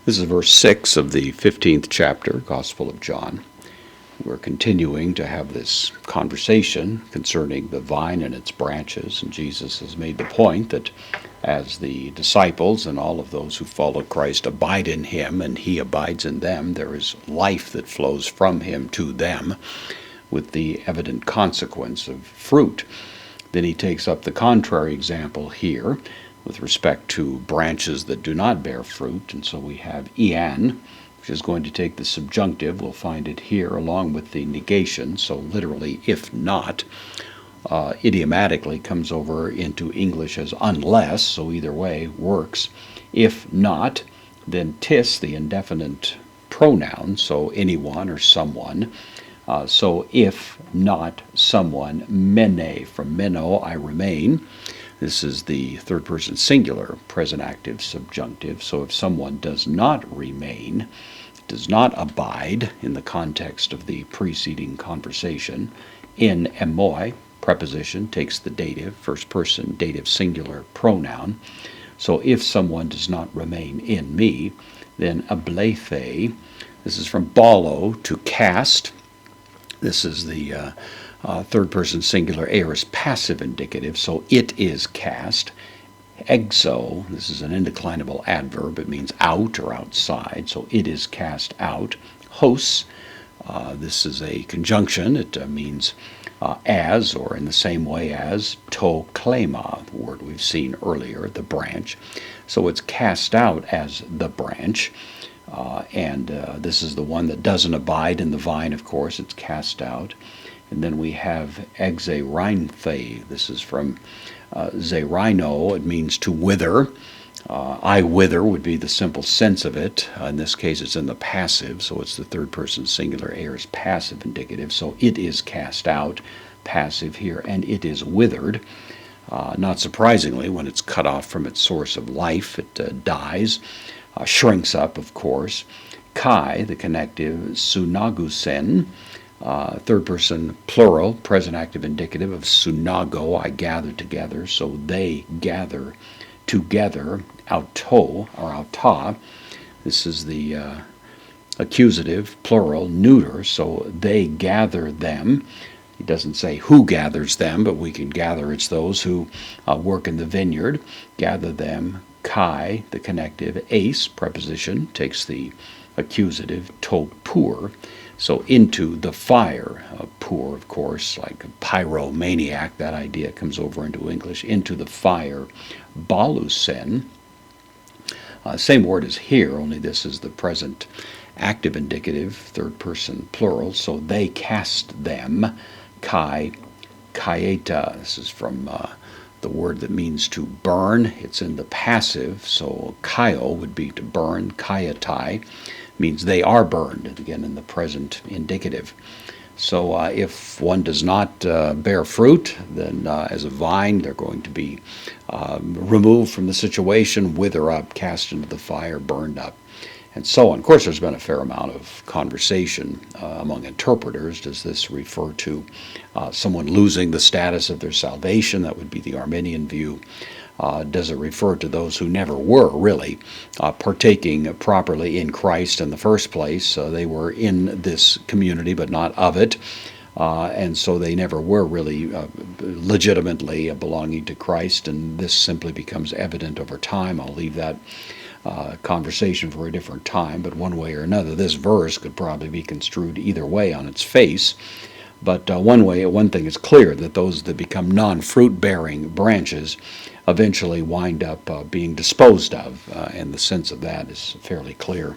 This is verse 6 of the 15th chapter, Gospel of John. We're continuing to have this conversation concerning the vine and its branches, and Jesus has made the point that as the disciples and all of those who follow Christ abide in him and he abides in them, there is life that flows from him to them with the evident consequence of fruit. Then he takes up the contrary example here with respect to branches that do not bear fruit, and so we have Ian, which is going to take the subjunctive. We'll find it here along with the negation, so literally if not. Idiomatically comes over into English as unless, so either way works. If not, then tis, the indefinite pronoun, so anyone or someone. So if not someone, mene, from meno, I remain. This is the third person singular, present active subjunctive. So if someone does not remain, does not abide in the context of the preceding conversation, in emoi, preposition takes the dative, first person dative singular pronoun. So if someone does not remain in me, then ablethe, this is from balo, to cast. This is the third person singular aorist passive indicative, so it is cast. Exo, this is an indeclinable adverb, it means out or outside, so it is cast out. Hos, this is a conjunction, it means as, or in the same way as. To klema, the word we've seen earlier, the branch. So it's cast out as the branch. And this is the one that doesn't abide in the vine, of course, it's cast out. And then we have exerinthe. This is from zerino. It means to wither. I wither would be the simple sense of it. In this case, it's in the passive, so it's the third person singular aorist passive indicative. So it is cast out, passive here, and it is withered. Not surprisingly, when it's cut off from its source of life, it dies, shrinks up, of course. Kai, the connective, sunagusen. Third person plural, present active indicative of sunago, I gather together, so they gather together, auto or auta. This is the accusative, plural, neuter, so they gather them. He doesn't say who gathers them, but we can gather it's those who work in the vineyard, gather them. Kai, the connective, ace, preposition, takes the accusative, to pur. So into the fire, poor, of course, like a pyromaniac, that idea comes over into English, into the fire. Balusen, same word as here, only this is the present active indicative, third person plural, so they cast them. Kai, kaieta, this is from the word that means to burn. It's in the passive, so kaio would be to burn. Kaietai means they are burned, again in the present indicative. So if one does not bear fruit, then as a vine, they're going to be removed from the situation, wither up, cast into the fire, burned up, and so on. Of course, there's been a fair amount of conversation among interpreters. Does this refer to someone losing the status of their salvation? That would be the Arminian view. Does it refer to those who never were really partaking properly in Christ in the first place? They were in this community but not of it, and so they never were really legitimately belonging to Christ, and this simply becomes evident over time. I'll leave that conversation for a different time, but one way or another, this verse could probably be construed either way on its face. But one thing is clear, that those that become non-fruit-bearing branches eventually wind up being disposed of, and the sense of that is fairly clear.